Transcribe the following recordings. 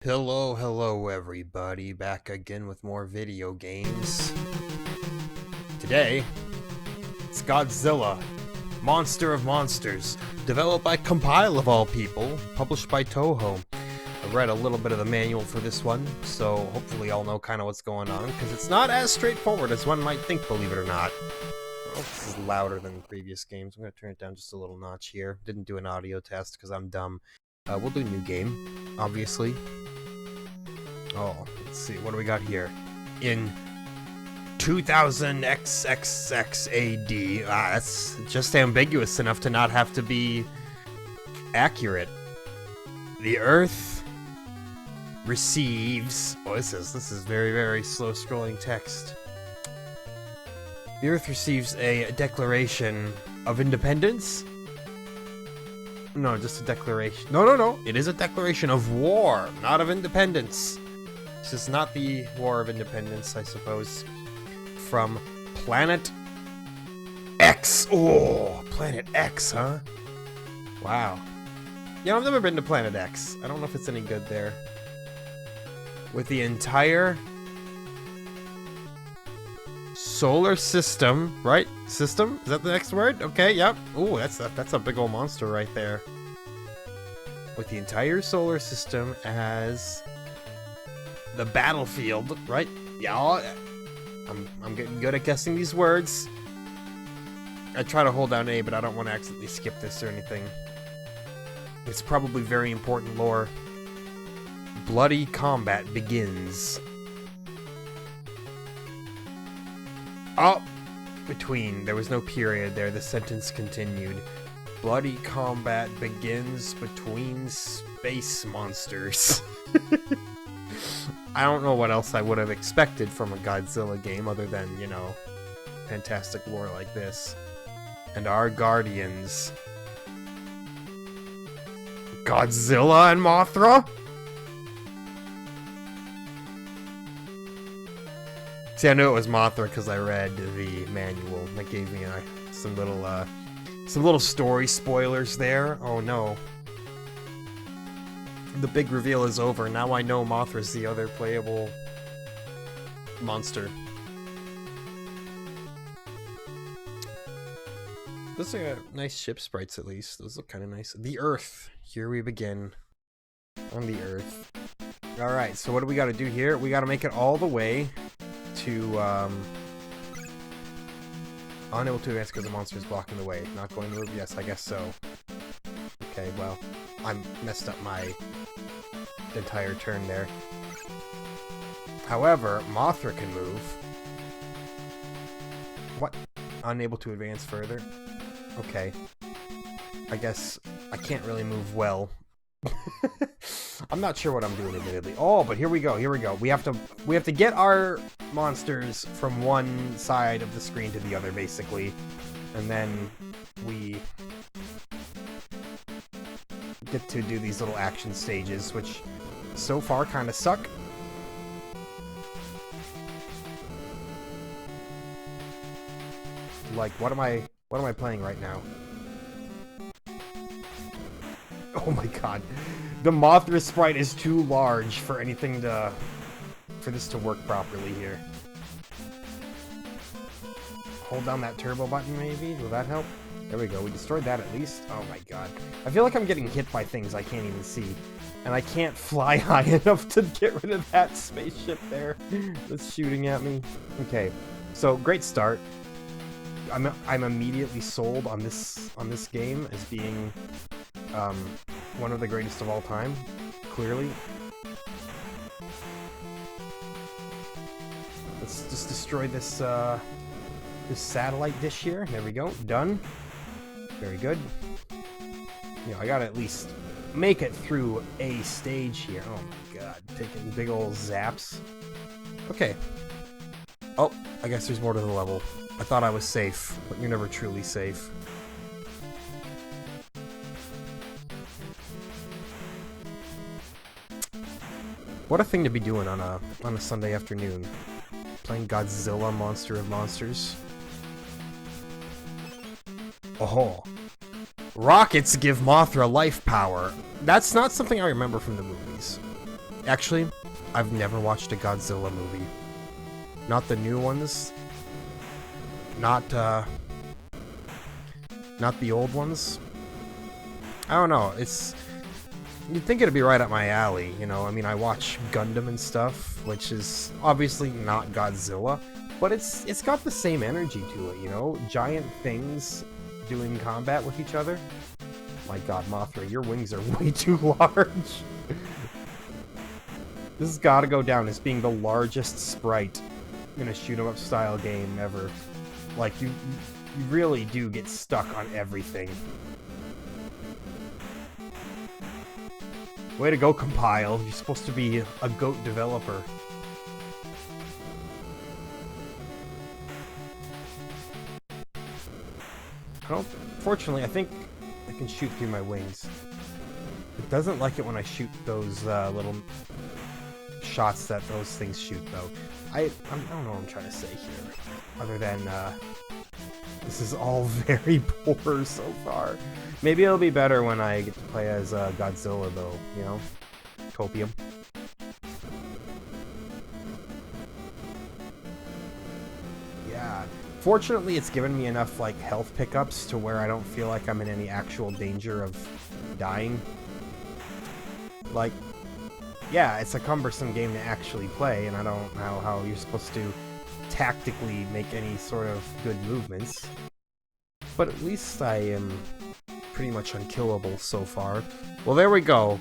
Hello everybody, back again with more video games. Today, it's Godzilla, Monster of Monsters, developed by Compile of all people, published by Toho. I read a little bit of the manual for this one, so hopefully I'll know kind of what's going on, because it's not as straightforward as one might think, believe it or not. Oh, this is louder than previous games. I'm going to turn it down just a little notch here. Didn't do an audio test because I'm dumb. We'll do a new game, obviously. Oh, let's see, what do we got here? In 2000 XXX AD. That's just ambiguous enough to not have to be accurate. The Earth receives... Oh, this is very slow scrolling text. The Earth receives a declaration of independence? No, just a declaration. No. It is a declaration of war, not of independence. This is not the War of Independence, I suppose. From Planet X. Oh, Planet X, huh? Wow. Yeah, I've never been to Planet X. I don't know if it's any good there. With the entire solar system, right? System? Is that the next word? Okay, yep. Ooh, that's a big old monster right there. With the entire solar system as the battlefield, right? Yeah, I'm getting good at guessing these words. I try to hold down A, but I don't want to accidentally skip this or anything. It's probably very important lore. Bloody combat begins. Oh, between. There was no period there. The sentence continued. Bloody combat begins between space monsters. I don't know what else I would have expected from a Godzilla game other than, you know, fantastic lore like this. And our guardians. Godzilla and Mothra? See, I knew it was Mothra because I read the manual. That gave me some little story spoilers there. Oh no. The big reveal is over. Now I know Mothra's the other playable monster. Those are nice ship sprites, at least. Those look kind of nice. The Earth. Here we begin. On the Earth. Alright, so what do we got to do here? We got to make it all the way to, unable to advance because the monster is blocking the way. Not going to move? Yes, I guess so. Okay, well, I messed up my entire turn there. However, Mothra can move. What? Unable to advance further? Okay. I guess I can't really move well. I'm not sure what I'm doing, admittedly. Oh, but here we go. We have to get our monsters from one side of the screen to the other, basically. And then we get to do these little action stages, which so far kind of suck. Like, what am I playing right now? Oh my god. The Mothra sprite is too large for anything for this to work properly here. Hold down that turbo button, maybe? Will that help? There we go. We destroyed that at least. Oh my god. I feel like I'm getting hit by things I can't even see. And I can't fly high enough to get rid of that spaceship there that's shooting at me. Okay. So, great start. I'm immediately sold on this game as being one of the greatest of all time, clearly. Let's just destroy this this satellite dish here. There we go. Done. Very good. You know, I gotta at least make it through a stage here. Oh my god, taking big old zaps. Okay. Oh, I guess there's more to the level. I thought I was safe, but you're never truly safe. What a thing to be doing on a Sunday afternoon. Playing Godzilla, Monster of Monsters. Oh. Rockets give Mothra life power. That's not something I remember from the movies. Actually, I've never watched a Godzilla movie. Not the new ones. Not the old ones. I don't know, you'd think it'd be right up my alley, you know? I mean, I watch Gundam and stuff, which is obviously not Godzilla, but it's got the same energy to it, you know? Giant things doing combat with each other. My god, Mothra, your wings are way too large. This has got to go down as being the largest sprite in a shoot-'em-up style game ever. Like, you really do get stuck on everything. Way to go, Compile. You're supposed to be a GOAT developer. Fortunately, I think I can shoot through my wings. It doesn't like it when I shoot those little shots that those things shoot, though. I don't know what I'm trying to say here, other than this is all very poor so far. Maybe it'll be better when I get to play as Godzilla, though, you know? Copium. Yeah. Fortunately, it's given me enough, like, health pickups to where I don't feel like I'm in any actual danger of dying. Like, yeah, it's a cumbersome game to actually play, and I don't know how you're supposed to tactically make any sort of good movements. But at least I am pretty much unkillable so far. Well, there we go.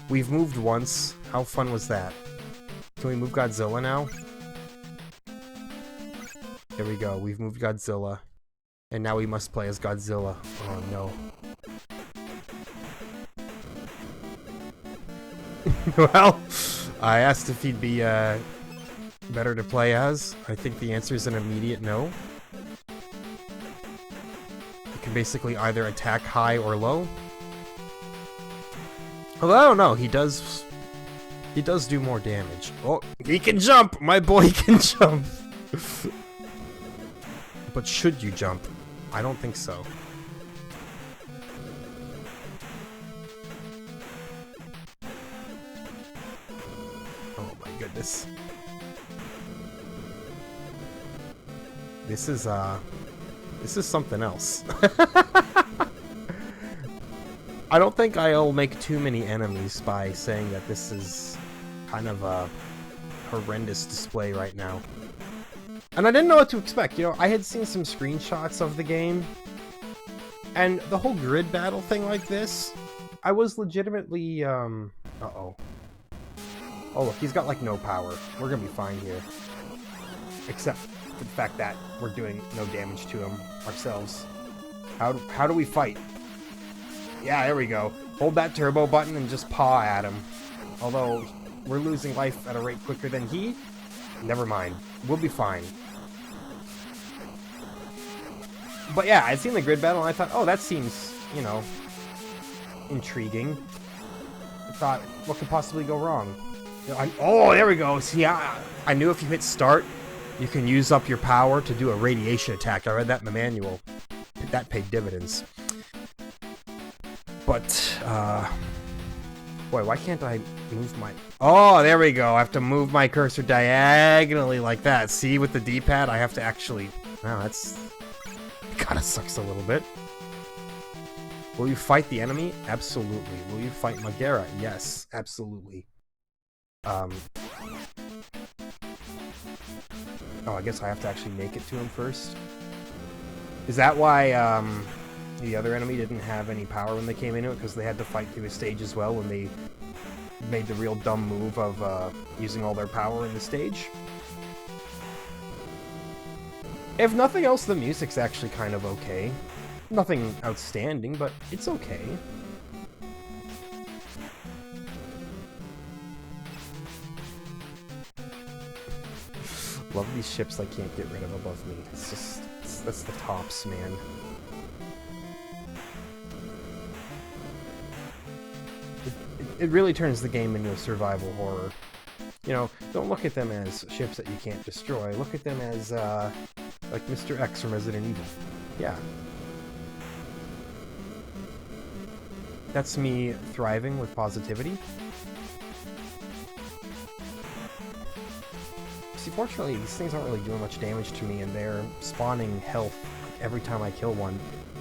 We've moved once. How fun was that? Can we move Godzilla now? There we go. We've moved Godzilla. And now we must play as Godzilla. Oh, no. Well, I asked if he'd be better to play as. I think the answer is an immediate no. You can basically either attack high or low. Although I don't know, he does do more damage. Oh, he can jump! My boy can jump! But should you jump? I don't think so. Oh my goodness. This is something else. I don't think I'll make too many enemies by saying that this is kind of a horrendous display right now. And I didn't know what to expect, you know, I had seen some screenshots of the game, and the whole grid battle thing like this, I was legitimately, uh-oh. Oh look, he's got like no power. We're gonna be fine here. Except for the fact that we're doing no damage to him ourselves. How do we fight? Yeah, there we go. Hold that turbo button and just paw at him. Although, we're losing life at a rate quicker than he. Never mind. We'll be fine. But yeah, I'd seen the grid battle and I thought, oh, that seems, you know, intriguing. I thought, what could possibly go wrong? You know, oh, there we go. See, I knew if you hit start, you can use up your power to do a radiation attack. I read that in the manual. That paid dividends. But, boy, why can't I move my... Oh, there we go. I have to move my cursor diagonally like that. See, with the D-pad, I have to actually... Wow, that's... It kind of sucks a little bit. Will you fight the enemy? Absolutely. Will you fight Magera? Yes, absolutely. Oh, I guess I have to actually make it to him first. Is that why, the other enemy didn't have any power when they came into it, because they had to fight through a stage as well when they made the real dumb move of using all their power in the stage? If nothing else, the music's actually kind of okay. Nothing outstanding, but it's okay. Love these ships I can't get rid of above me. It's just... that's the tops, man. It really turns the game into a survival horror. You know, don't look at them as ships that you can't destroy. Look at them as, like Mr. X from Resident Evil. Yeah. That's me thriving with positivity. unfortunately, these things aren't really doing much damage to me, and they're spawning health every time I kill one.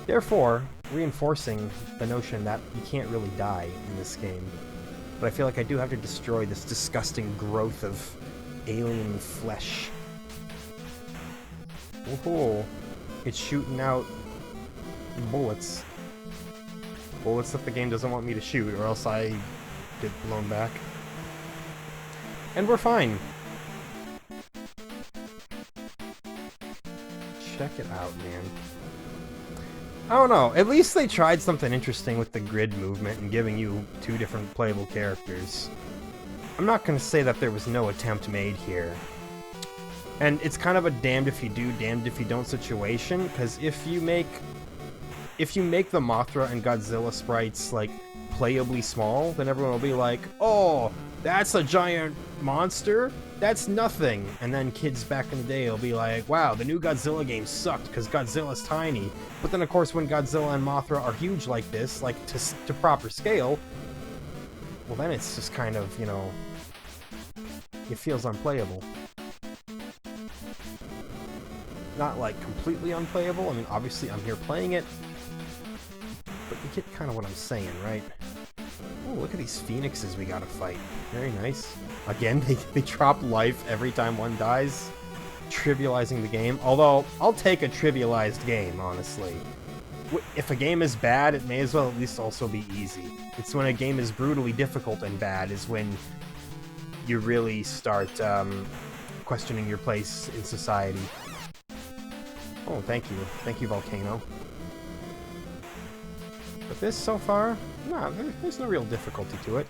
Therefore, reinforcing the notion that you can't really die in this game. But I feel like I do have to destroy this disgusting growth of alien flesh. Woohoo! It's shooting out bullets. Bullets that the game doesn't want me to shoot, or else I get blown back. And we're fine. Check it out, man. I don't know. At least they tried something interesting with the grid movement and giving you 2 different playable characters. I'm not going to say that there was no attempt made here. And it's kind of a damned if you do, damned if you don't situation, because if you make the Mothra and Godzilla sprites, like, playably small, then everyone will be like, oh, that's a giant monster? That's nothing. And then kids back in the day will be like, wow, the new Godzilla game sucked because Godzilla's tiny. But then, of course, when Godzilla and Mothra are huge like this, like, to proper scale, well, then it's just kind of, you know, it feels unplayable. Not, like, completely unplayable. I mean, obviously, I'm here playing it. But you get kind of what I'm saying, right? Oh, look at these phoenixes we gotta fight. Very nice. Again, they drop life every time one dies, trivializing the game. Although, I'll take a trivialized game, honestly. If a game is bad, it may as well at least also be easy. It's when a game is brutally difficult and bad is when you really start questioning your place in society. Oh, thank you. Thank you, Volcano. But this, so far, no, there's no real difficulty to it.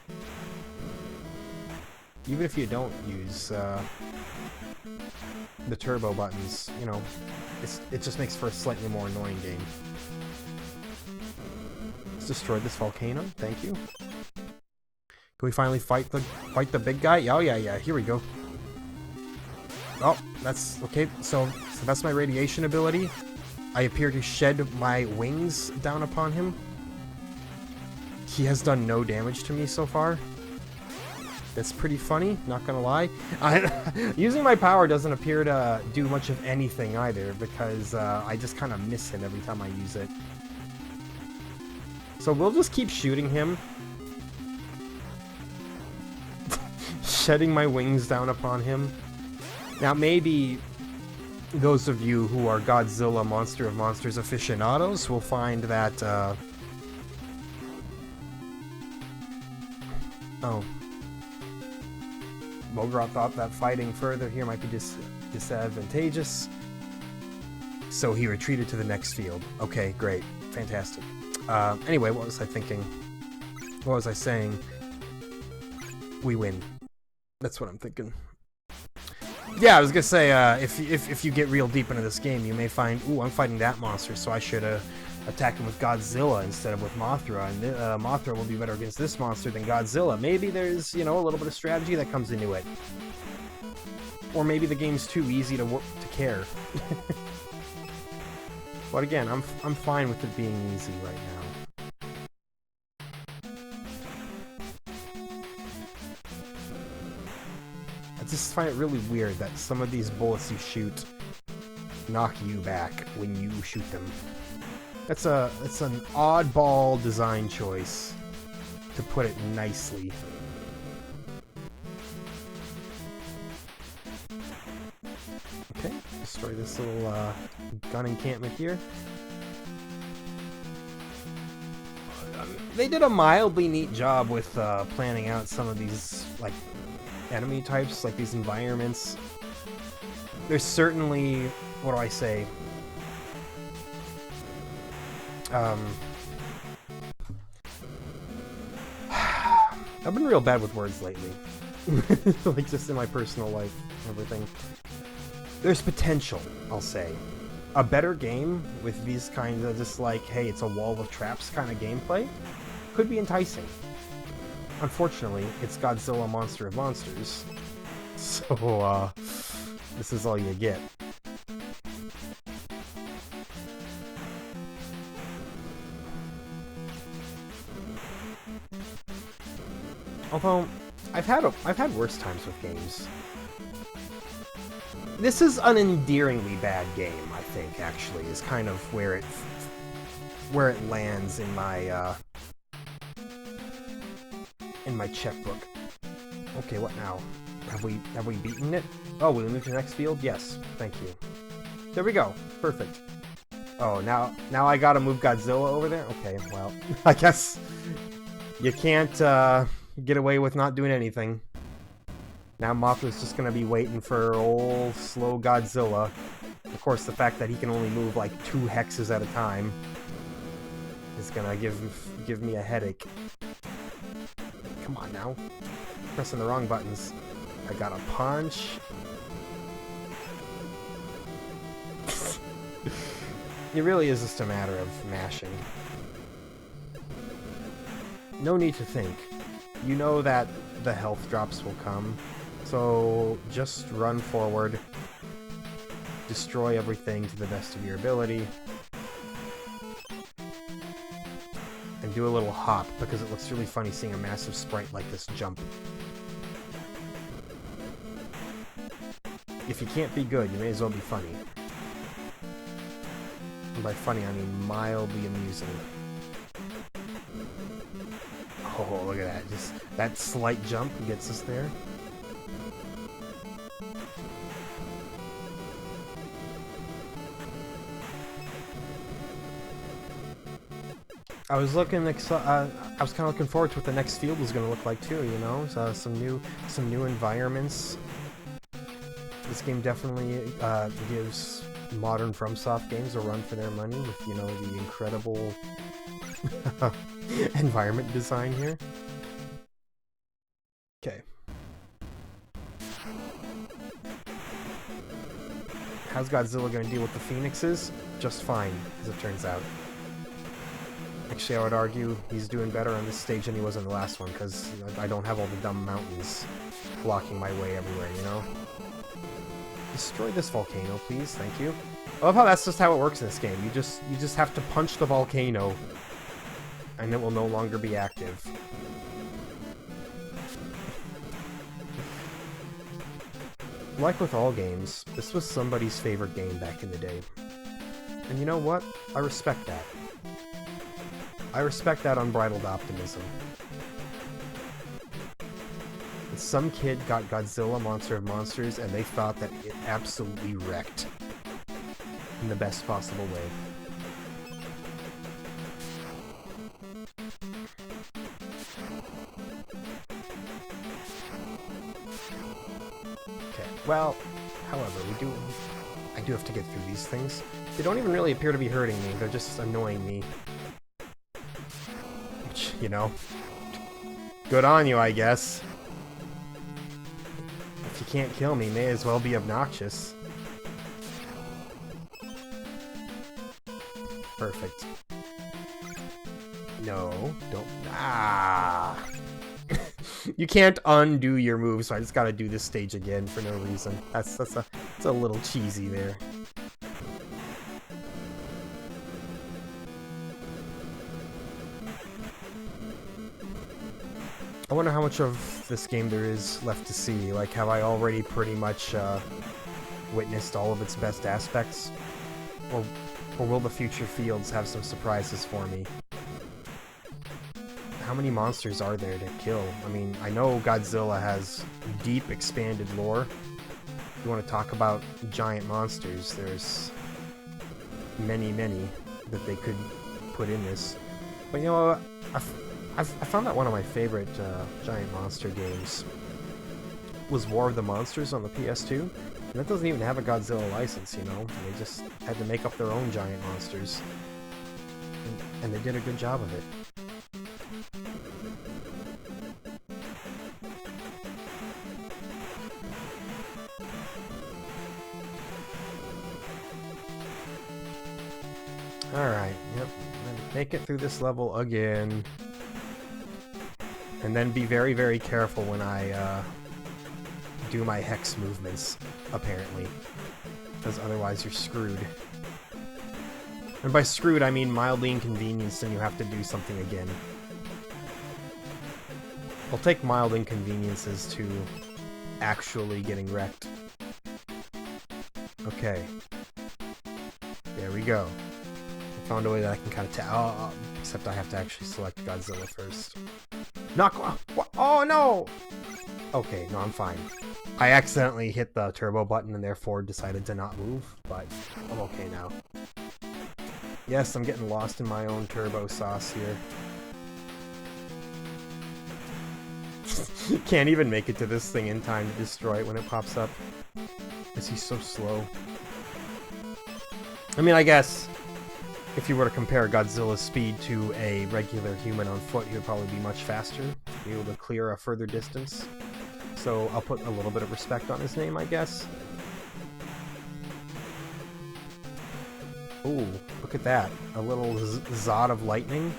Even if you don't use the turbo buttons, you know, it just makes for a slightly more annoying game. Let's destroy this volcano. Thank you. Can we finally fight the big guy? Oh yeah, here we go. Oh, that's okay. So that's my radiation ability. I appear to shed my wings down upon him. He has done no damage to me so far. That's pretty funny, not gonna lie. Using my power doesn't appear to do much of anything either, because I just kind of miss him every time I use it. So we'll just keep shooting him. Shedding my wings down upon him. Now maybe those of you who are Godzilla Monster of Monsters aficionados will find that oh. Mogroth thought that fighting further here might be disadvantageous, so he retreated to the next field. Okay, great. Fantastic. Anyway, what was I thinking? What was I saying? We win. That's what I'm thinking. Yeah, I was gonna say, if you get real deep into this game, you may find, ooh, I'm fighting that monster, so I should attack him with Godzilla instead of with Mothra, and Mothra will be better against this monster than Godzilla. Maybe there's, you know, a little bit of strategy that comes into it. Or maybe the game's too easy to care. But again, I'm fine with it being easy right now. I just find it really weird that some of these bullets you shoot knock you back when you shoot them. It's an oddball design choice, to put it nicely. Okay, destroy this little gun encampment here. They did a mildly neat job with planning out some of these, like, enemy types, like these environments. There's certainly, what do I say? I've been real bad with words lately. Like, just in my personal life, everything. There's potential, I'll say. A better game with these kinds of just like, hey, it's a wall of traps kind of gameplay could be enticing. Unfortunately, it's Godzilla Monster of Monsters. So, this is all you get. Although, I've had worse times with games. This is an endearingly bad game, I think, actually, is kind of where it lands in my checkbook. Okay, what now? Have we beaten it? Oh, we moved to the next field? Yes, thank you. There we go. Perfect. Oh, now I gotta move Godzilla over there? Okay, well, I guess you can't get away with not doing anything. Now Moth is just gonna be waiting for old slow Godzilla. Of course, the fact that he can only move like 2 hexes at a time is gonna give me a headache. Come on now. Pressing the wrong buttons. I got a punch. It really is just a matter of mashing. No need to think. You know that the health drops will come. So just run forward. Destroy everything to the best of your ability. And do a little hop, because it looks really funny seeing a massive sprite like this jump. If you can't be good, you may as well be funny. And by funny, I mean mildly amusing. Oh, look at that. Just that slight jump gets us there. I was kind of looking forward to what the next field was going to look like too. You know, so some new environments. This game definitely gives modern FromSoft games a run for their money with, you know, the incredible environment design here. Okay. How's Godzilla going to deal with the phoenixes? Just fine, as it turns out. Actually, I would argue he's doing better on this stage than he was in the last one, because I don't have all the dumb mountains blocking my way everywhere, you know? Destroy this volcano, please. Thank you. I love how that's just how it works in this game. You just have to punch the volcano, and it will no longer be active. Like with all games, this was somebody's favorite game back in the day. And you know what? I respect that. I respect that unbridled optimism. Some kid got Godzilla Monster of Monsters and they thought that it absolutely wrecked in the best possible way. Okay, well, however, I do have to get through these things. They don't even really appear to be hurting me, they're just annoying me. Which, you know, good on you, I guess. If you can't kill me, may as well be obnoxious. Perfect. No, don't. Ah! You can't undo your move, so I just gotta do this stage again for no reason. That's a little cheesy there. I wonder how much of this game there is left to see. Like, have I already pretty much witnessed all of its best aspects? Or will the future fields have some surprises for me? How many monsters are there to kill? I mean, I know Godzilla has deep, expanded lore. If you want to talk about giant monsters, there's many, many that they could put in this. But you know, I found that one of my favorite giant monster games was War of the Monsters on the PS2. And that doesn't even have a Godzilla license, you know? They just had to make up their own giant monsters. And they did a good job of it. Alright, yep. Make it through this level again. And then be very, very careful when I do my hex movements, apparently. Because otherwise you're screwed. And by screwed, I mean mildly inconvenienced and you have to do something again. I'll take mild inconveniences to actually getting wrecked. Okay. There we go. I found a way that I can kind of except I have to actually select Godzilla first. Oh no! Okay, no, I'm fine. I accidentally hit the turbo button and therefore decided to not move, but I'm okay now. Yes, I'm getting lost in my own turbo sauce here. Can't even make it to this thing in time to destroy it when it pops up. Is he so slow? I mean, I guess if you were to compare Godzilla's speed to a regular human on foot, he would probably be much faster, be able to clear a further distance. So I'll put a little bit of respect on his name, I guess. Ooh, look at that. A little zod of lightning.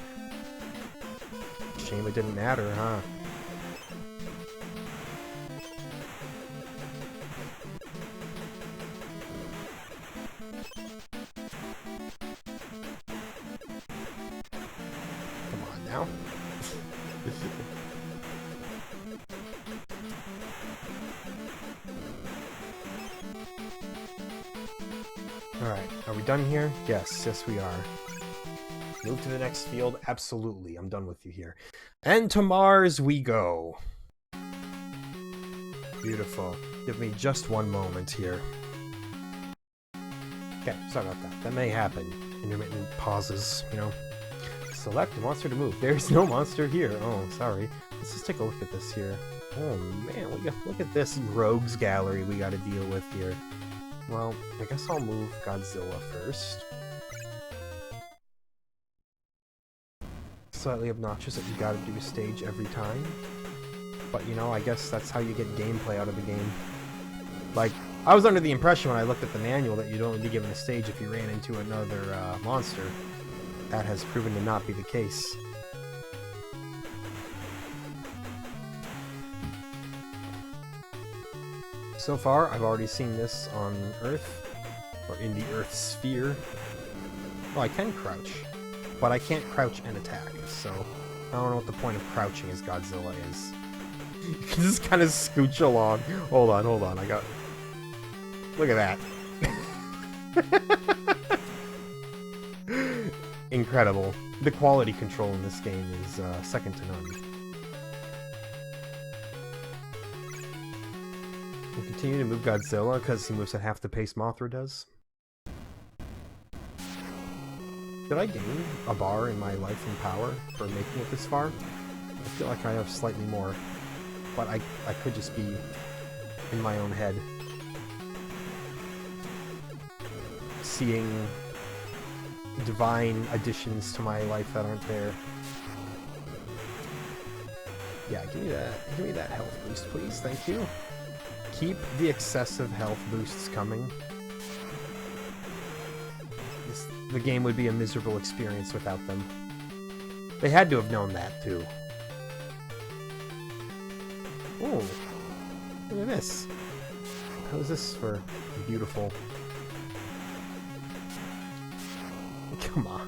Shame it didn't matter, huh? Come on now. Alright, are we done here? Yes, yes we are. Move to the next field? Absolutely, I'm done with you here. And to Mars we go. Beautiful. Give me just one moment here. Okay, sorry about that. That may happen. Intermittent pauses, you know. Select a monster to move. There's no monster here. Oh, sorry. Let's just take a look at this here. Oh man, look at this rogues gallery we gotta deal with here. Well, I guess I'll move Godzilla first. Slightly obnoxious that you gotta do a stage every time. But, you know, I guess that's how you get gameplay out of the game. Like, I was under the impression when I looked at the manual that you'd only be given a stage if you ran into another monster. That has proven to not be the case. So far, I've already seen this on Earth, or in the Earth sphere. Well, I can crouch, but I can't crouch and attack, so I don't know what the point of crouching as Godzilla is. You can just kind of scooch along. Hold on, I got... Look at that. Incredible. The quality control in this game is second to none. We'll continue to move Godzilla because he moves at half the pace Mothra does. Did I gain a bar in my life and power for making it this far? I feel like I have slightly more, but I could just be in my own head. Seeing divine additions to my life that aren't there. Yeah, give me that health boost, please. Thank you. Keep the excessive health boosts coming. The game would be a miserable experience without them. They had to have known that, too. Oh, look at this. How is this for beautiful? Come on.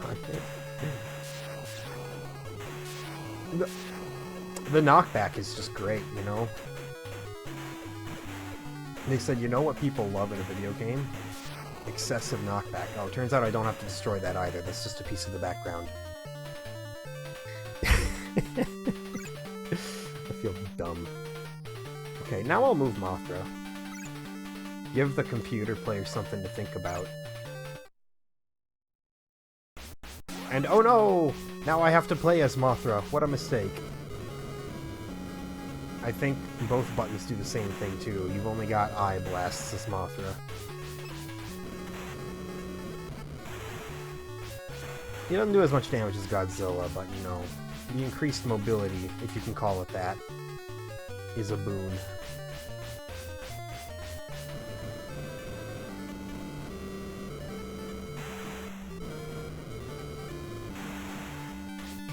The knockback is just great, you know? They said, you know what people love in a video game? Excessive knockback. Oh, it turns out I don't have to destroy that either. That's just a piece of the background. I feel dumb. Okay, now I'll move Mothra. Give the computer player something to think about. And oh no! Now I have to play as Mothra. What a mistake. I think both buttons do the same thing too. You've only got eye blasts as Mothra. He doesn't do as much damage as Godzilla, but you know, the increased mobility, if you can call it that, is a boon.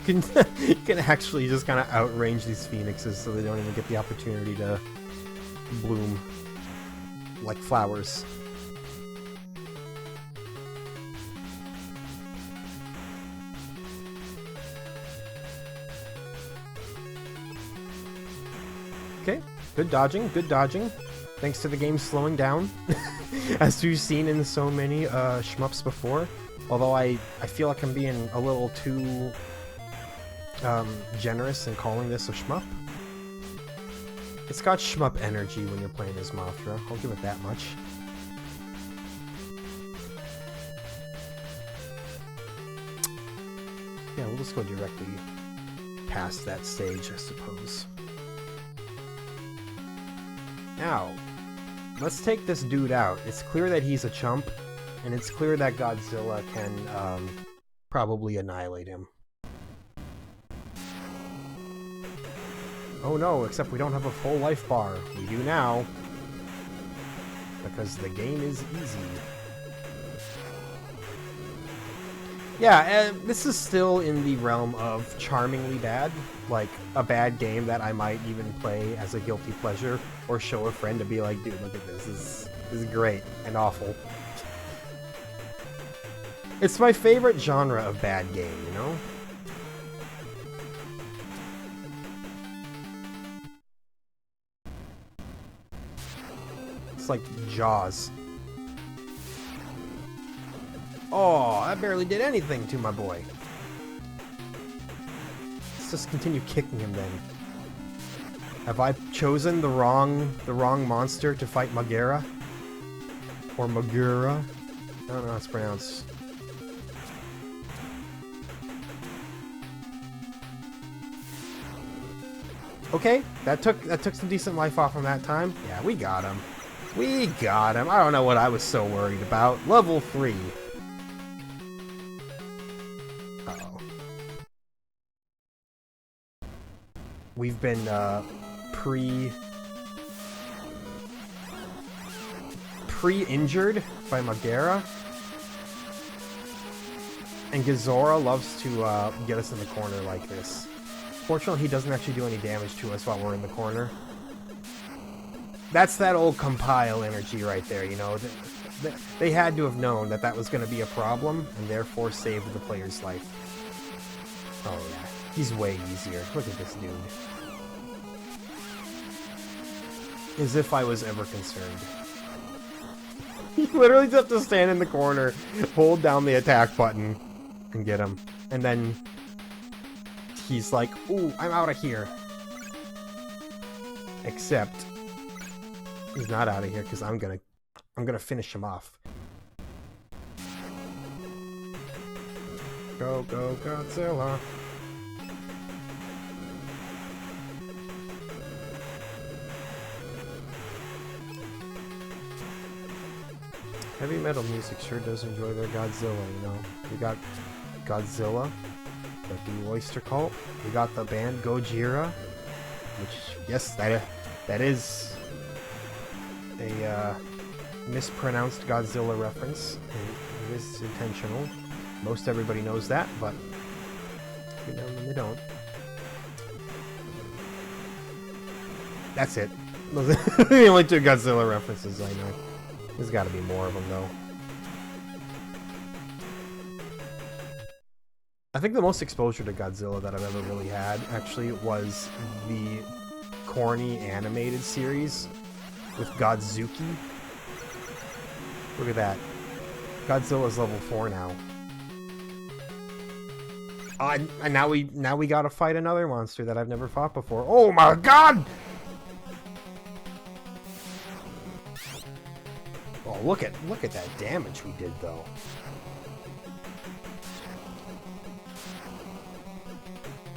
You can actually just kind of outrange these phoenixes so they don't even get the opportunity to bloom like flowers. Okay, good dodging, good dodging. Thanks to the game slowing down, as we've seen in so many shmups before. Although I feel like I'm being a little too generous in calling this a shmup. It's got shmup energy when you're playing as Mothra, I'll give it that much. Yeah, we'll just go directly past that stage, I suppose. Now, let's take this dude out. It's clear that he's a chump, and it's clear that Godzilla can probably annihilate him. Oh no, except we don't have a full life bar. We do now. Because the game is easy. Yeah, this is still in the realm of charmingly bad. Like, a bad game that I might even play as a guilty pleasure, or show a friend to be like, dude, look at this. This is great and awful. It's my favorite genre of bad game, you know? It's like Jaws. Oh, I barely did anything to my boy. Let's just continue kicking him then. Have I chosen the wrong monster to fight Magera? Or Magura? I don't know how it's pronounced. Okay, that took some decent life off him that time. Yeah, we got him. We got him. I don't know what I was so worried about. Level 3. Uh-oh. We've been, pre-injured by Magera. And Gazora loves to, get us in the corner like this. Fortunately, he doesn't actually do any damage to us while we're in the corner. That's that old compile energy right there, you know. They had to have known that that was going to be a problem, and therefore saved the player's life. Oh yeah, he's way easier. Look at this dude. As if I was ever concerned. You literally just have to stand in the corner, hold down the attack button, and get him. And then he's like, ooh, I'm out of here. Except he's not out of here because I'm gonna finish him off. Go, go, Godzilla. Heavy metal music sure does enjoy their Godzilla, you know. We got Godzilla, the Oyster Cult. We got the band Gojira, which, yes, that is a mispronounced Godzilla reference. It is intentional. Most everybody knows that, but you know when they don't. That's it. Those are the only two Godzilla references I know. There's got to be more of them, though. I think the most exposure to Godzilla that I've ever really had, actually, was the corny animated series with Godzuki. Look at that. Godzilla's level 4 now. And now we gotta fight another monster that I've never fought before. Oh my god! Oh, look at that damage we did, though.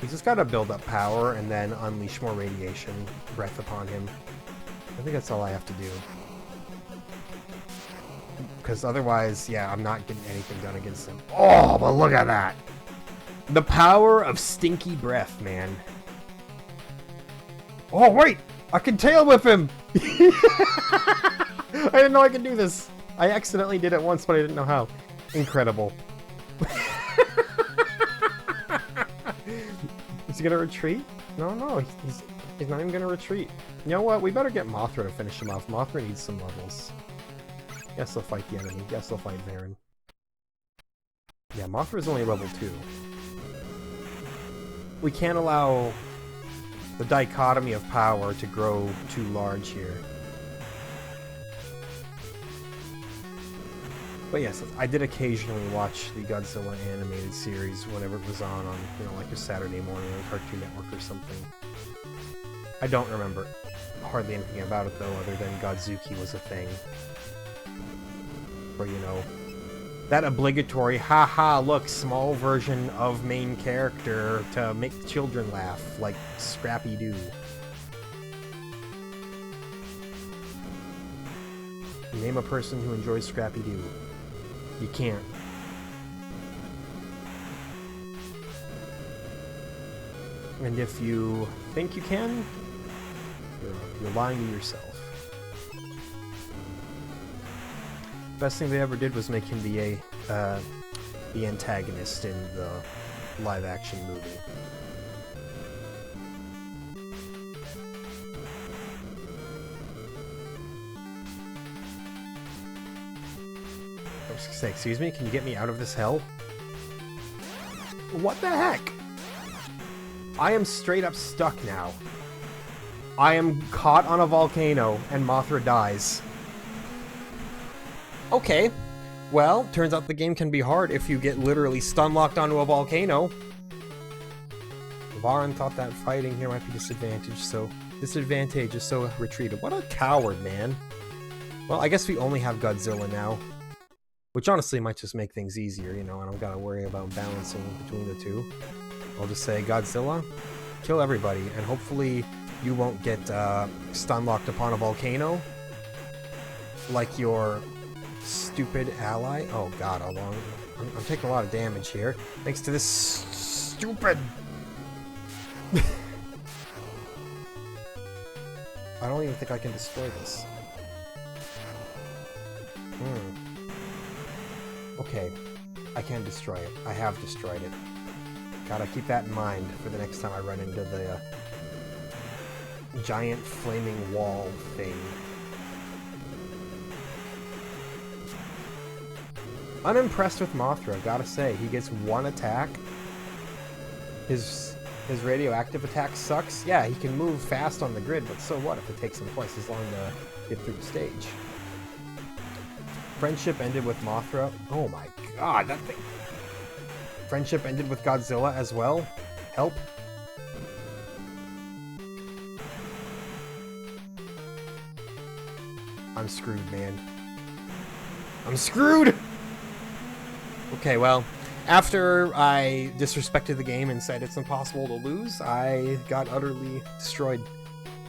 He's just gotta build up power and then unleash more radiation breath upon him. I think that's all I have to do. Because otherwise, yeah, I'm not getting anything done against him. Oh, but look at that! The power of stinky breath, man. Oh, wait! I can tail whip him! I didn't know I could do this. I accidentally did it once, but I didn't know how. Incredible. Is he gonna retreat? No, he's not even gonna retreat. You know what? We better get Mothra to finish him off. Mothra needs some levels. Yes, they'll fight the enemy. Yes, they'll fight Baron. Yeah, Mothra's only level 2. We can't allow the dichotomy of power to grow too large here. But yes, I did occasionally watch the Godzilla animated series whenever it was on, you know, like a Saturday morning on Cartoon Network or something. I don't remember hardly anything about it, though, other than Godzuki was a thing. Or, you know, that obligatory, haha, look, small version of main character to make children laugh, like Scrappy-Doo. Name a person who enjoys Scrappy-Doo. You can't. And if you think you can, you're lying to yourself. Best thing they ever did was make him the antagonist in the live-action movie. I was gonna say, excuse me, can you get me out of this hell? What the heck? I am straight up stuck now. I am caught on a volcano, and Mothra dies. Okay. Well, turns out the game can be hard if you get literally stun-locked onto a volcano. Varan thought that fighting here might be disadvantageous, so retreated. What a coward, man. Well, I guess we only have Godzilla now. Which honestly might just make things easier, you know, I don't gotta worry about balancing between the two. I'll just say, Godzilla, kill everybody, and hopefully you won't get stun-locked upon a volcano like your stupid ally. Oh god, I'm taking a lot of damage here, thanks to this stupid... I don't even think I can destroy this. Okay, I can destroy it. I have destroyed it. Gotta keep that in mind for the next time I run into the giant flaming wall thing. I'm impressed with Mothra, gotta say. He gets one attack. His radioactive attack sucks. Yeah, he can move fast on the grid, but so what if it takes him twice as long to get through the stage? Friendship ended with Mothra. Oh my god, that thing. Friendship ended with Godzilla as well. Help. I'm screwed, man. I'm screwed! Okay, well, after I disrespected the game and said it's impossible to lose, I got utterly destroyed.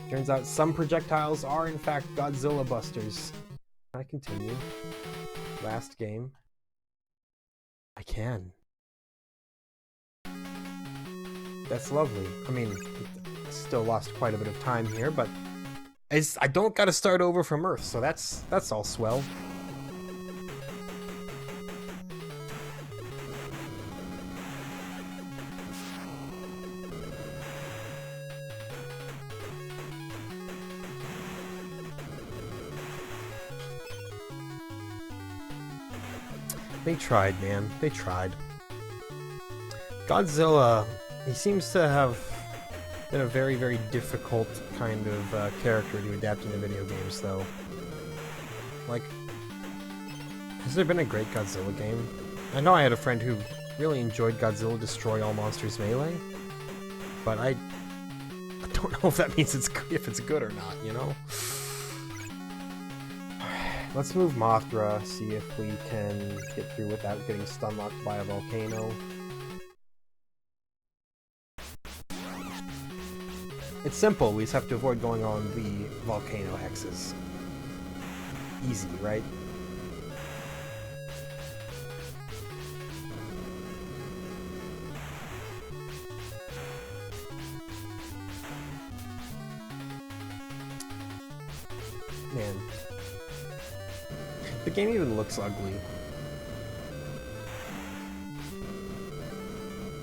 Turns out some projectiles are in fact Godzilla busters. Can I continue? Last game. I can. That's lovely. I mean, still lost quite a bit of time here, but I don't gotta start over from Earth, so that's all swell. They tried, man. They tried. Godzilla, he seems to have been a very, very difficult kind of character to adapt into video games, though. Like, has there been a great Godzilla game? I know I had a friend who really enjoyed Godzilla Destroy All Monsters Melee, but I don't know if that means if it's good or not, you know? Let's move Mothra, see if we can get through without getting stun-locked by a volcano. It's simple, we just have to avoid going on the volcano hexes. Easy, right? Man. The game even looks ugly.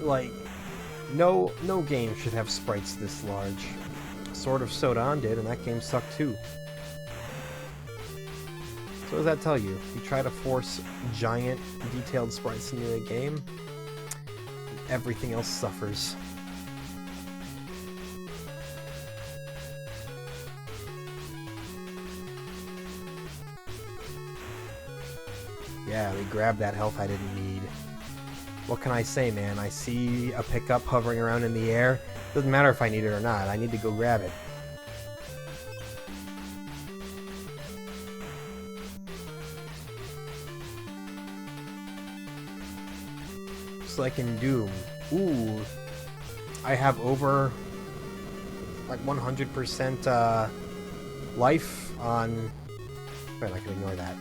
Like, no game should have sprites this large. Sword of Sodan did, and that game sucked too. So what does that tell you? You try to force giant, detailed sprites into a game, everything else suffers. Yeah, let me grab that health I didn't need. What can I say, man? I see a pickup hovering around in the air. Doesn't matter if I need it or not. I need to go grab it. Just like in Doom. Ooh. I have over like 100% life on... Wait, I can ignore that.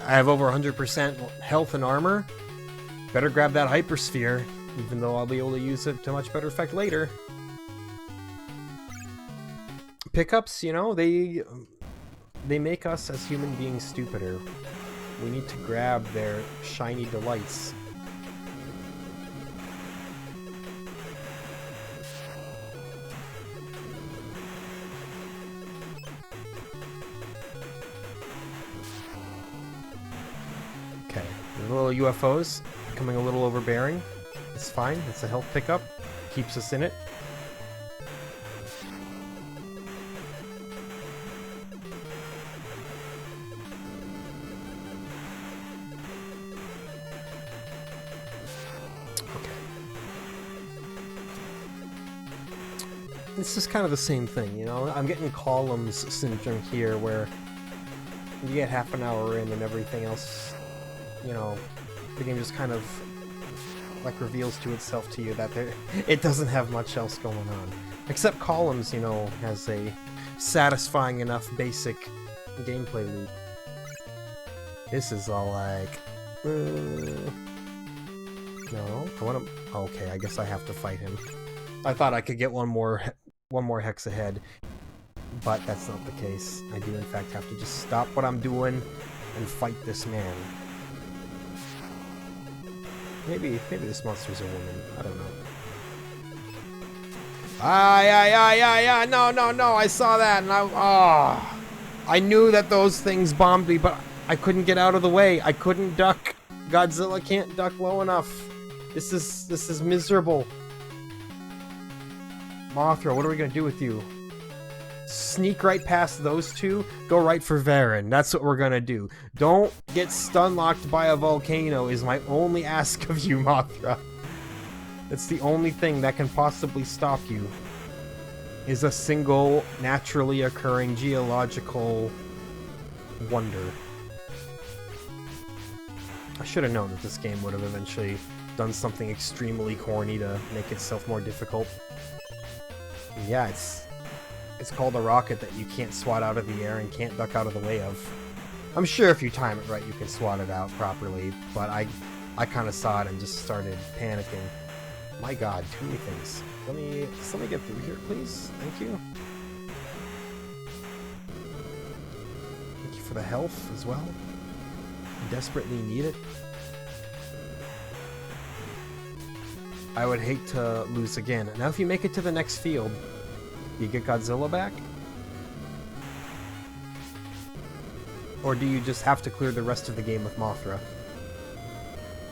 I have over 100% health and armor. Better grab that hypersphere, even though I'll be able to use it to much better effect later. Pickups, you know, they make us as human beings stupider. We need to grab their shiny delights. Okay, the little UFOs becoming a little overbearing. It's fine, it's a health pickup. Keeps us in it. This is kind of the same thing, you know? I'm getting columns syndrome here, where you get half an hour in and everything else, you know, the game just kind of, like, reveals to itself to you that it doesn't have much else going on. Except Columns, you know, has a satisfying enough basic gameplay loop. This is all like... no, I want to... Okay, I guess I have to fight him. I thought I could get one more hex ahead, but that's not the case. I do in fact have to just stop what I'm doing and fight this man. Maybe this monster's a woman. I don't know. No, I saw that and I knew that those things bombed me, but I couldn't get out of the way. I couldn't duck. Godzilla can't duck low enough. This is miserable. Mothra, what are we gonna do with you? Sneak right past those two, go right for Varen. That's what we're gonna do. Don't get stun-locked by a volcano is my only ask of you, Mothra. That's the only thing that can possibly stop you. Is a single, naturally occurring geological wonder. I should have known that this game would have eventually done something extremely corny to make itself more difficult. Yeah, it's called a rocket that you can't swat out of the air and can't duck out of the way of. I'm sure if you time it right, you can swat it out properly, but I kind of saw it and just started panicking. My god, too many things. Let me get through here, please. Thank you. Thank you for the health as well. I desperately need it. I would hate to lose again. Now if you make it to the next field, do you get Godzilla back? Or do you just have to clear the rest of the game with Mothra?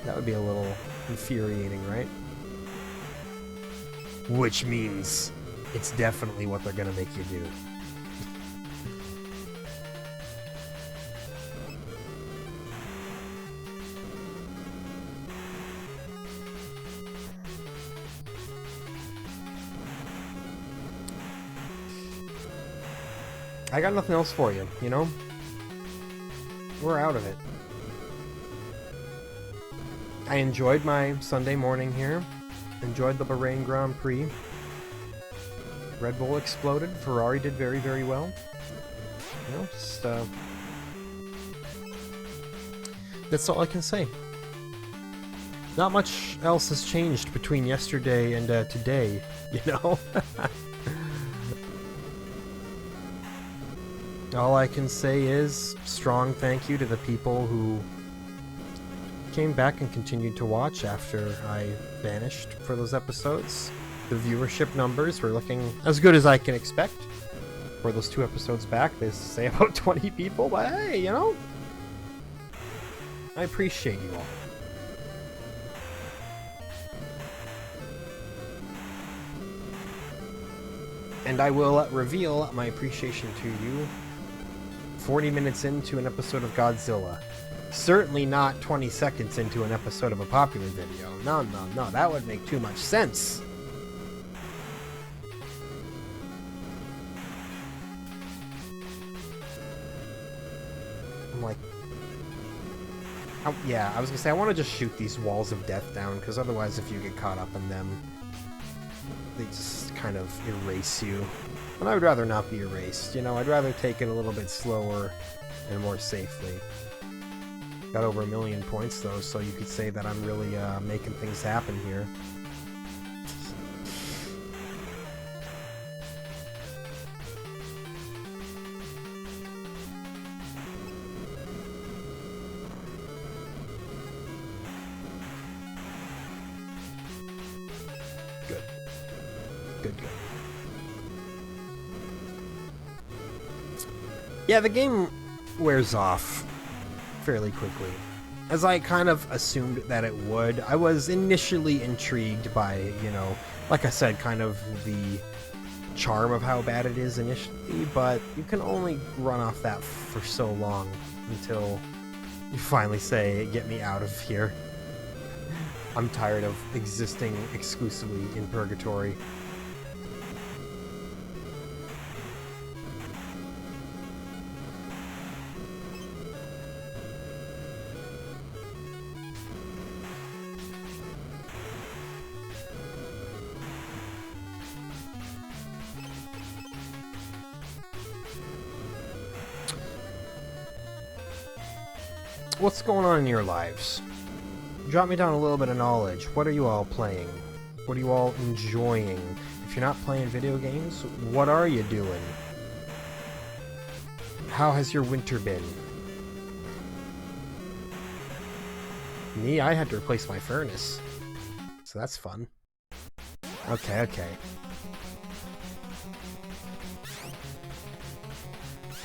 That would be a little infuriating, right? Which means it's definitely what they're gonna make you do. I got nothing else for you, you know? We're out of it. I enjoyed my Sunday morning here. Enjoyed the Bahrain Grand Prix. Red Bull exploded. Ferrari did very, very well. You know, just, that's all I can say. Not much else has changed between yesterday and today, you know? All I can say is strong thank you to the people who came back and continued to watch after I vanished for those episodes. The viewership numbers were looking as good as I can expect. For those 2 episodes back, they say about 20 people, but hey, you know, I appreciate you all. And I will reveal my appreciation to you 40 minutes into an episode of Godzilla. Certainly not 20 seconds into an episode of a popular video. No, no, no, that would make too much sense. I'm like... yeah, I was gonna say, I want to just shoot these walls of death down, because otherwise if you get caught up in them, they just kind of erase you. And I would rather not be erased, you know, I'd rather take it a little bit slower and more safely. Got over 1 million points though, so you could say that I'm really making things happen here. Good. Good, good. Yeah, the game wears off fairly quickly, as I kind of assumed that it would. I was initially intrigued by, you know, like I said, kind of the charm of how bad it is initially, but you can only run off that for so long until you finally say, get me out of here. I'm tired of existing exclusively in purgatory. What's going on in your lives? Drop me down a little bit of knowledge. What are you all playing? What are you all enjoying? If you're not playing video games, what are you doing? How has your winter been? Me, I had to replace my furnace. So that's fun. Okay, okay.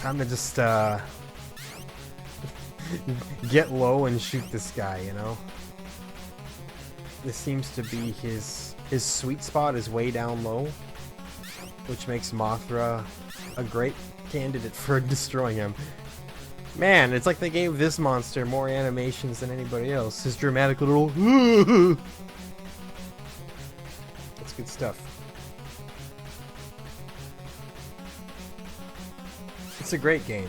Time to just, get low and shoot this guy, you know? This seems to be his sweet spot is way down low, which makes Mothra a great candidate for destroying him. Man, it's like they gave this monster more animations than anybody else. His dramatic little... That's good stuff. It's a great game.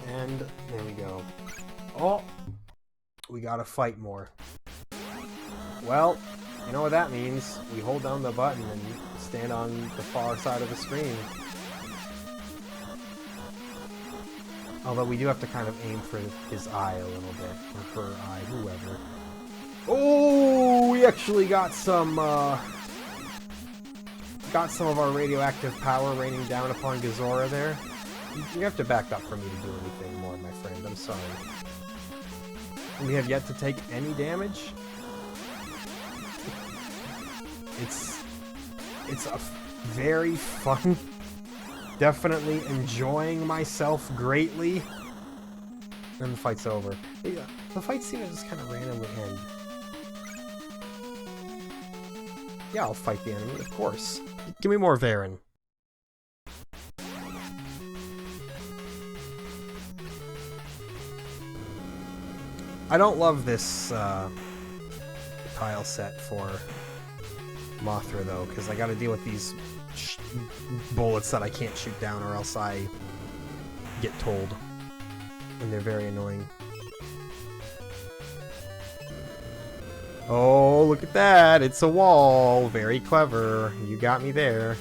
And there we go. Oh! We gotta fight more. Well, you know what that means. We hold down the button and stand on the far side of the screen. Although we do have to kind of aim for his eye a little bit. Or for her eye, whoever. Oh! We actually got some of our radioactive power raining down upon Godzilla there. You have to back up for me to do anything more, my friend. I'm sorry. We have yet to take any damage. It's a very fun. Definitely enjoying myself greatly. And the fight's over. Yeah, the fight seemed to just kind of randomly end. Yeah, I'll fight the enemy, of course. Give me more Varen. I don't love this tile set for Mothra though, because I gotta deal with these bullets that I can't shoot down or else I get told. And they're very annoying. Oh, look at that! It's a wall! Very clever. You got me there.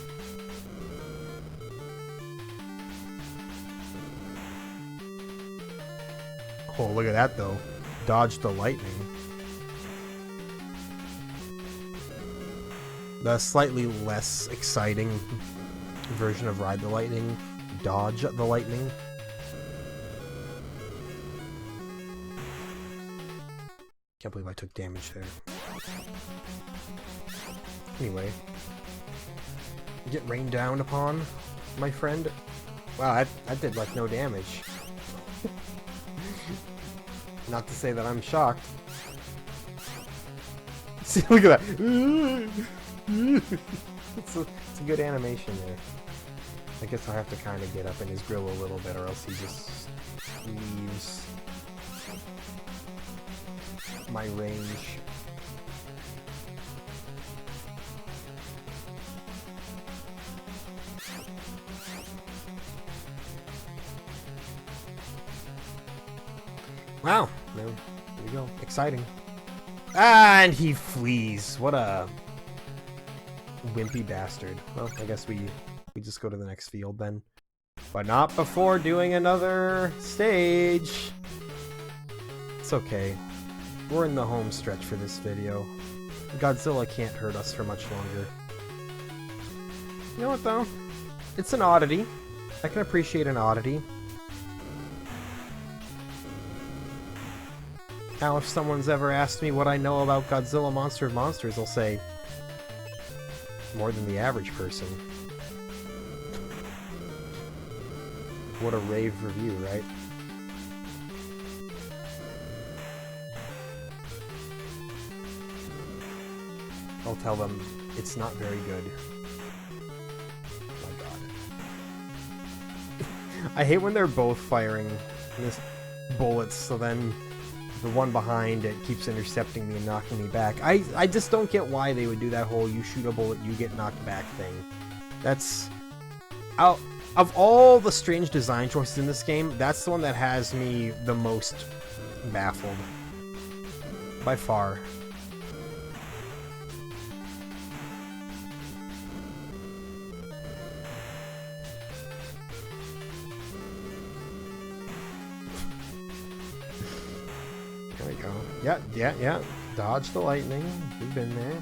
Oh, look at that though. Dodge the lightning. The slightly less exciting version of Ride the Lightning, Dodge the Lightning. Can't believe I took damage there. Anyway. Get rained down upon, my friend. Wow, that did like no damage. Not to say that I'm shocked. See, look at that. it's a good animation there. I guess I'll have to kind of get up in his grill a little bit, or else he just leaves my range. Wow, there we go. Exciting. Ah, and he flees. What a wimpy bastard. Well, I guess we just go to the next field then. But not before doing another stage. It's okay. We're in the home stretch for this video. Godzilla can't hurt us for much longer. You know what though? It's an oddity. I can appreciate an oddity. Now, if someone's ever asked me what I know about Godzilla Monster of Monsters, I'll say more than the average person. What a rave review, right? I'll tell them it's not very good. Oh my god. I hate when they're both firing this bullets, so then the one behind it keeps intercepting me and knocking me back. I just don't get why they would do that whole you shoot a bullet, you get knocked back thing. That's... out of all the strange design choices in this game, that's the one that has me the most baffled. By far. There we go. Yeah. Dodge the lightning. We've been there.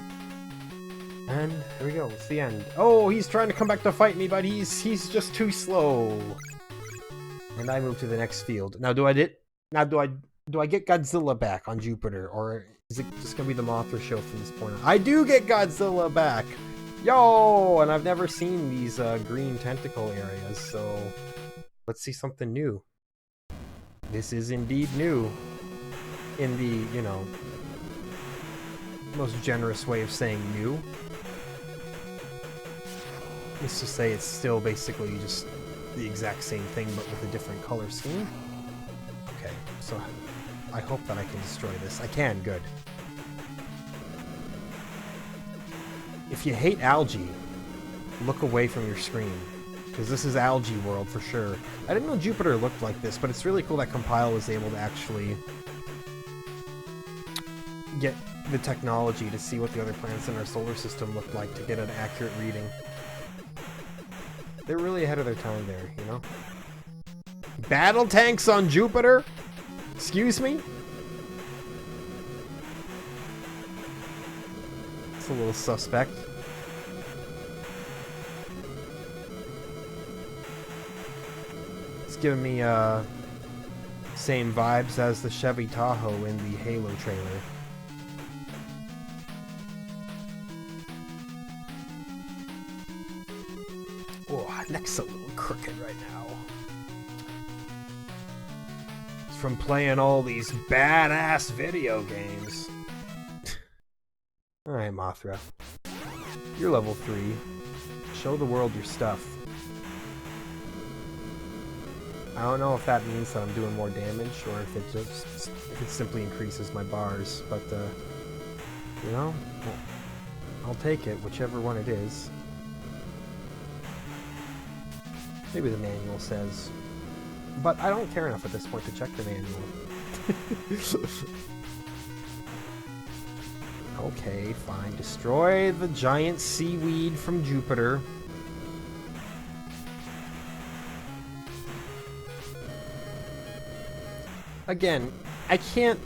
And there we go. It's the end. Oh, he's trying to come back to fight me, but he's just too slow. And I move to the next field. Now, do I get Godzilla back on Jupiter, or is it just gonna be the Mothra show from this point on? I do get Godzilla back. Yo! And I've never seen these green tentacle areas, so let's see something new. This is indeed new. In the, you know, most generous way of saying new. Let's just say it's still basically just the exact same thing, but with a different color scheme. Okay, so I hope that I can destroy this. I can, good. If you hate algae, look away from your screen, because this is algae world for sure. I didn't know Jupiter looked like this, but it's really cool that Compile was able to actually get the technology to see what the other planets in our solar system look like to get an accurate reading. They're really ahead of their time there, you know? Battle tanks on Jupiter? Excuse me? It's a little suspect. It's giving me same vibes as the Chevy Tahoe in the Halo trailer. Oh, neck's a little crooked right now. It's from playing all these badass video games. Alright, Mothra. You're level 3. Show the world your stuff. I don't know if that means that I'm doing more damage, or if it simply increases my bars, but you know, well, I'll take it, whichever one it is. Maybe the manual says, but I don't care enough at this point to check the manual. Okay, fine. Destroy the giant seaweed from Jupiter. Again, I can't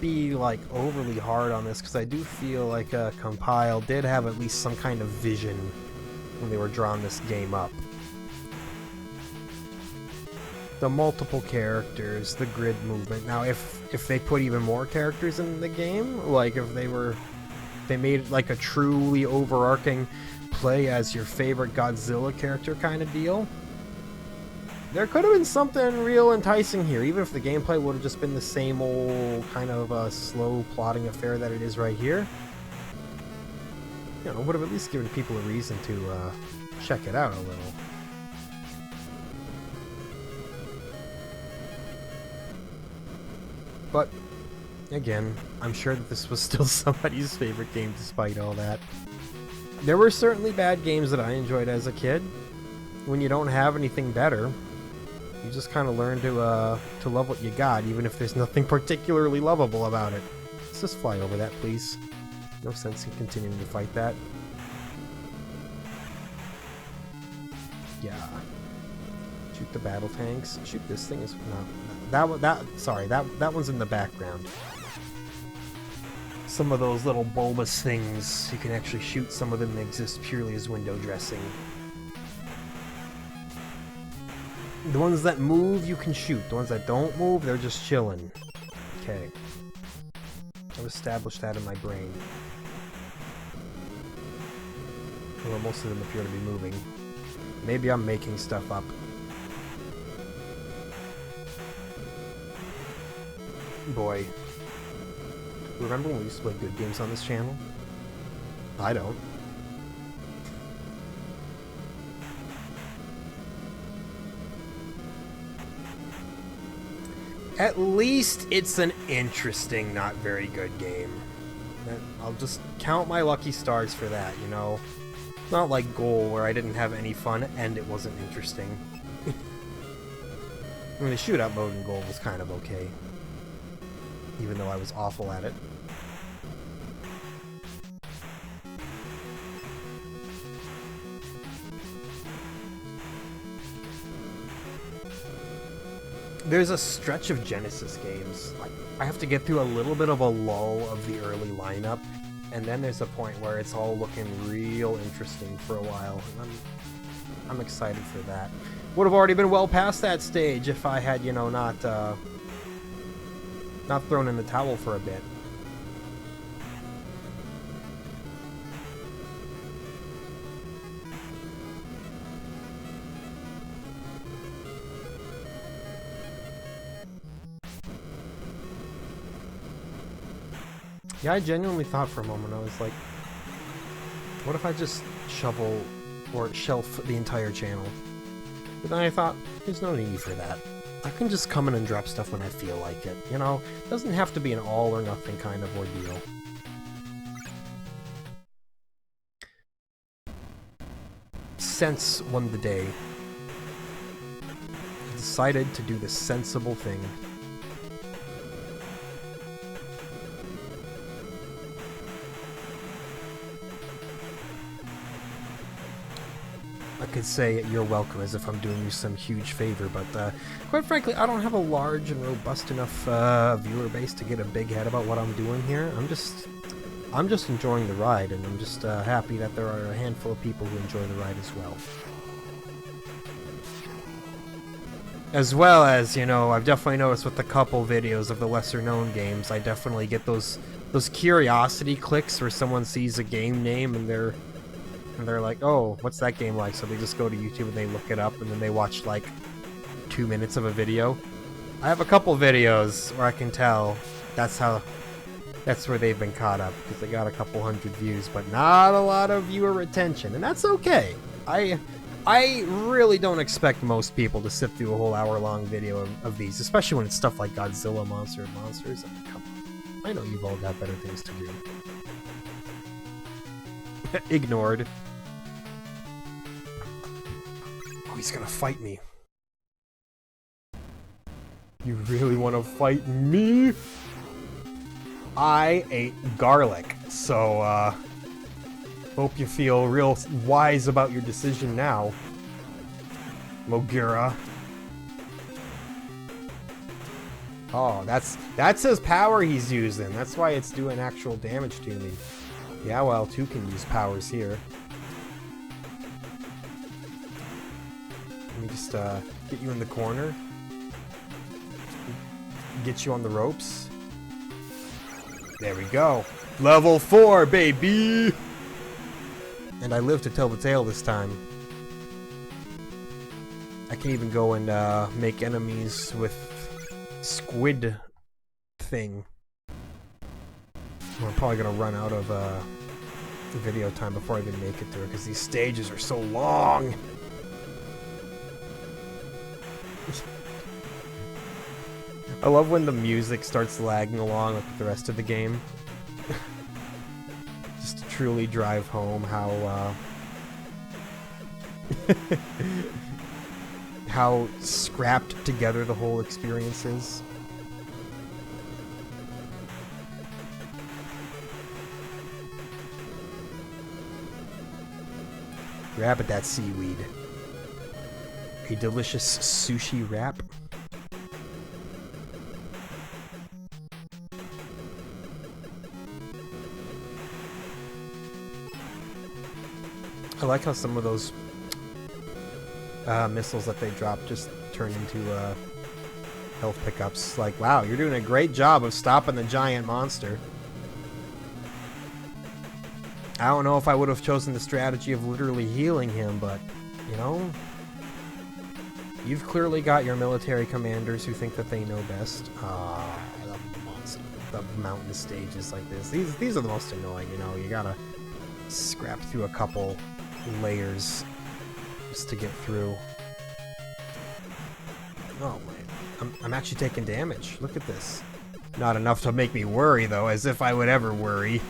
be like overly hard on this because I do feel like Compile did have at least some kind of vision when they were drawing this game up. The multiple characters, the grid movement. Now, if they put even more characters in the game, like if they made like a truly overarching play as your favorite Godzilla character kind of deal, there could have been something real enticing here, even if the gameplay would have just been the same old kind of slow plotting affair that it is right here. you know, would have at least given people a reason to check it out a little. But again, I'm sure that this was still somebody's favorite game despite all that. There were certainly bad games that I enjoyed as a kid. When you don't have anything better, you just kind of learn to love what you got, even if there's nothing particularly lovable about it. Let's just fly over that, please. No sense in continuing to fight that. Yeah. Shoot the battle tanks. Shoot this thing as no. That one's in the background. Some of those little bulbous things, you can actually shoot some of them that exist purely as window dressing. The ones that move, you can shoot. The ones that don't move, they're just chilling. Okay. I've established that in my brain. Well, most of them appear to be moving. Maybe I'm making stuff up. Boy. Remember when we used to play good games on this channel? I don't. At least it's an interesting, not very good game. I'll just count my lucky stars for that, you know? Not like Goal, where I didn't have any fun and it wasn't interesting. I mean, the shootout mode in Goal was kind of okay. Even though I was awful at it. There's a stretch of Genesis games. Like, I have to get through a little bit of a lull of the early lineup, and then there's a point where it's all looking real interesting for a while. And I'm excited for that. Would have already been well past that stage if I had, you know, not thrown in the towel for a bit. Yeah, I genuinely thought for a moment, I was like, what if I just shovel or shelf the entire channel? But then I thought, there's no need for that. I can just come in and drop stuff when I feel like it, you know? It doesn't have to be an all or nothing kind of ordeal. Sense won the day. I decided to do the sensible thing. I could say you're welcome as if I'm doing you some huge favor, but quite frankly, I don't have a large and robust enough viewer base to get a big head about what I'm doing here. I'm just enjoying the ride, and I'm just happy that there are a handful of people who enjoy the ride as well. As well as, you know, I've definitely noticed with a couple videos of the lesser-known games, I definitely get those curiosity clicks where someone sees a game name and they're like, oh, what's that game like? So they just go to YouTube and they look it up, and then they watch like 2 minutes of a video. I have a couple videos where I can tell that's where they've been caught up, because they got a couple hundred views, but not a lot of viewer retention, and that's okay. I really don't expect most people to sit through a whole hour-long video of these, especially when it's stuff like Godzilla, Monsters. I mean, come on. I know you've all got better things to do. Ignored. Oh, he's gonna fight me. You really want to fight me? I ate garlic, so hope you feel real wise about your decision now, Mogura. Oh, that's his power he's using. That's why it's doing actual damage to me. Yeah, well, two can use powers here. Let me just get you in the corner. Get you on the ropes. There we go. Level 4, baby! And I live to tell the tale this time. I can even go and make enemies with squid thing. I'm probably gonna run out of video time before I even make it to it, because these stages are so long. I love when the music starts lagging along with the rest of the game. Just to truly drive home how how scrapped together the whole experience is. Grab at that seaweed. A delicious sushi wrap. I like how some of those missiles that they drop just turn into health pickups. Like, wow, you're doing a great job of stopping the giant monster. I don't know if I would have chosen the strategy of literally healing him, but, you know, you've clearly got your military commanders who think that they know best. The mountain stages like this. These are the most annoying, you know. You gotta scrap through a couple layers just to get through. Oh, man. I'm actually taking damage. Look at this. Not enough to make me worry, though, as if I would ever worry.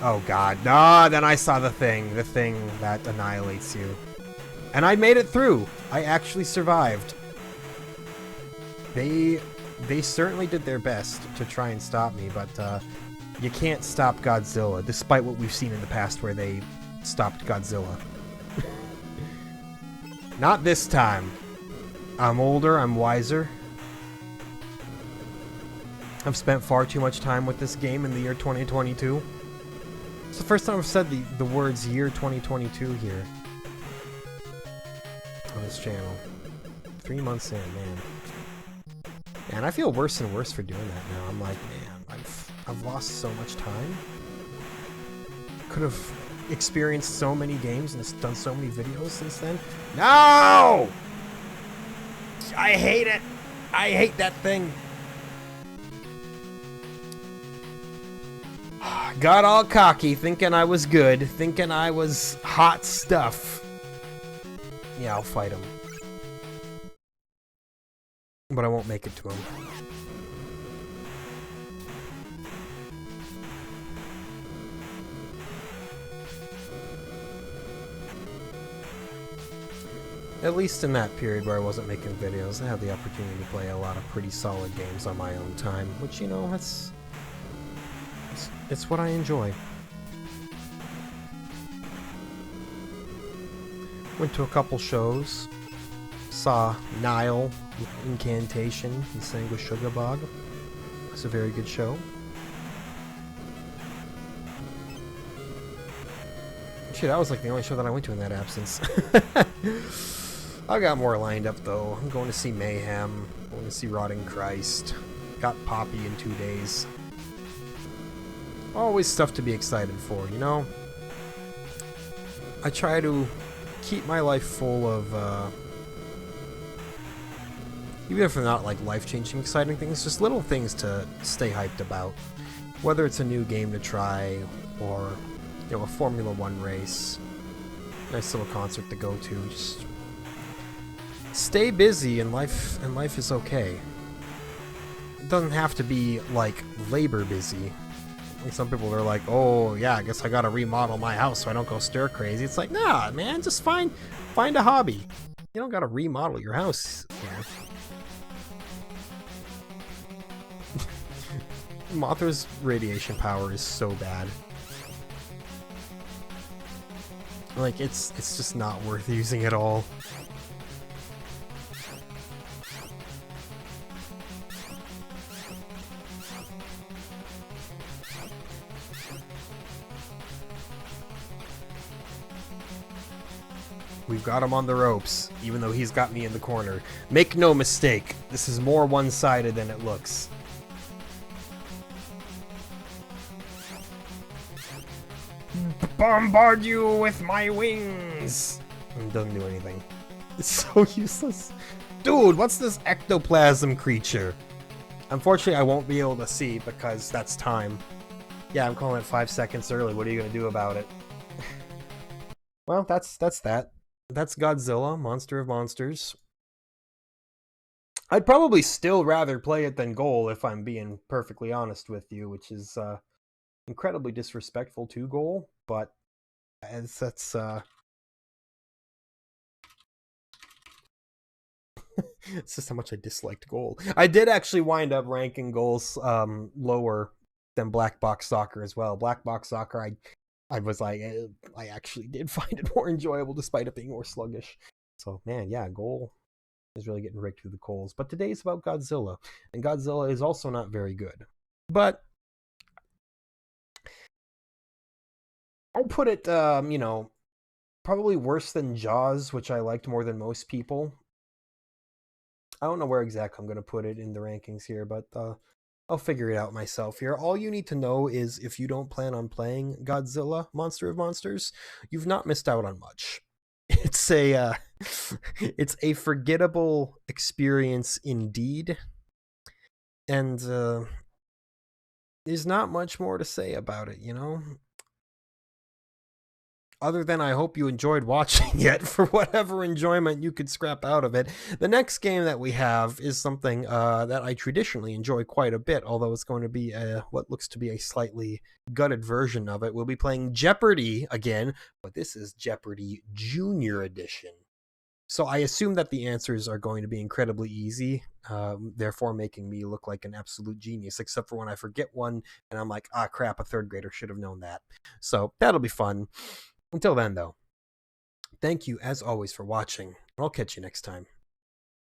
Oh god, no, then I saw the thing that annihilates you. And I made it through! I actually survived. They certainly did their best to try and stop me, but you can't stop Godzilla, despite what we've seen in the past where they stopped Godzilla. Not this time. I'm older, I'm wiser. I've spent far too much time with this game in the year 2022. It's the first time I've said the words year 2022 here on this channel. 3 months in, man. And I feel worse and worse for doing that now. I'm like, man, I've lost so much time. Could have experienced so many games and done so many videos since then. No! I hate it! I hate that thing! Got all cocky, thinking I was good, thinking I was hot stuff. Yeah, I'll fight him. But I won't make it to him. At least in that period where I wasn't making videos, I had the opportunity to play a lot of pretty solid games on my own time, which, you know, it's what I enjoy. Went to a couple shows. Saw Nile with Incantation and sang with Sugar Bog. It's a very good show. Actually, that was like the only show that I went to in that absence. I got more lined up though. I'm going to see Mayhem. I'm going to see Rotting Christ. Got Poppy in 2 days. Always stuff to be excited for, you know? I try to keep my life full of, even if they're not like life-changing, exciting things, just little things to stay hyped about. Whether it's a new game to try, or, you know, a Formula 1 race, nice little concert to go to, just stay busy and life is okay. It doesn't have to be, like, labor busy. Like some people are like, oh yeah, I guess I gotta remodel my house so I don't go stir crazy. It's like, nah, man, just find a hobby. You don't gotta remodel your house. Mothra's radiation power is so bad. Like it's just not worth using at all. We've got him on the ropes, even though he's got me in the corner. Make no mistake, this is more one-sided than it looks. Bombard you with my wings! It doesn't do anything. It's so useless. Dude, what's this ectoplasm creature? Unfortunately, I won't be able to see because that's time. Yeah, I'm calling it 5 seconds early. What are you gonna do about it? Well, that's that. That's Godzilla, Monster of Monsters. I'd probably still rather play it than Goal, if I'm being perfectly honest with you, which is incredibly disrespectful to Goal, but that's it's just how much I disliked Goal. I did actually wind up ranking Goals lower than Black Box Soccer as well. Black Box Soccer, I was like, I actually did find it more enjoyable despite it being more sluggish. So man, yeah, Goal is really getting raked through the coals. But today's about Godzilla, and Godzilla is also not very good. But I'd put it, probably worse than Jaws, which I liked more than most people. I don't know where exactly I'm going to put it in the rankings here, but I'll figure it out myself here. All you need to know is if you don't plan on playing Godzilla, Monster of Monsters, you've not missed out on much. It's a it's a forgettable experience indeed, and there's not much more to say about it, you know? Other than I hope you enjoyed watching it for whatever enjoyment you could scrap out of it. The next game that we have is something that I traditionally enjoy quite a bit, although it's going to be what looks to be a slightly gutted version of it. We'll be playing Jeopardy again, but this is Jeopardy Junior Edition. So I assume that the answers are going to be incredibly easy, therefore making me look like an absolute genius, except for when I forget one and I'm like, ah, crap, a third grader should have known that. So that'll be fun. Until then, though, thank you as always for watching. I'll catch you next time.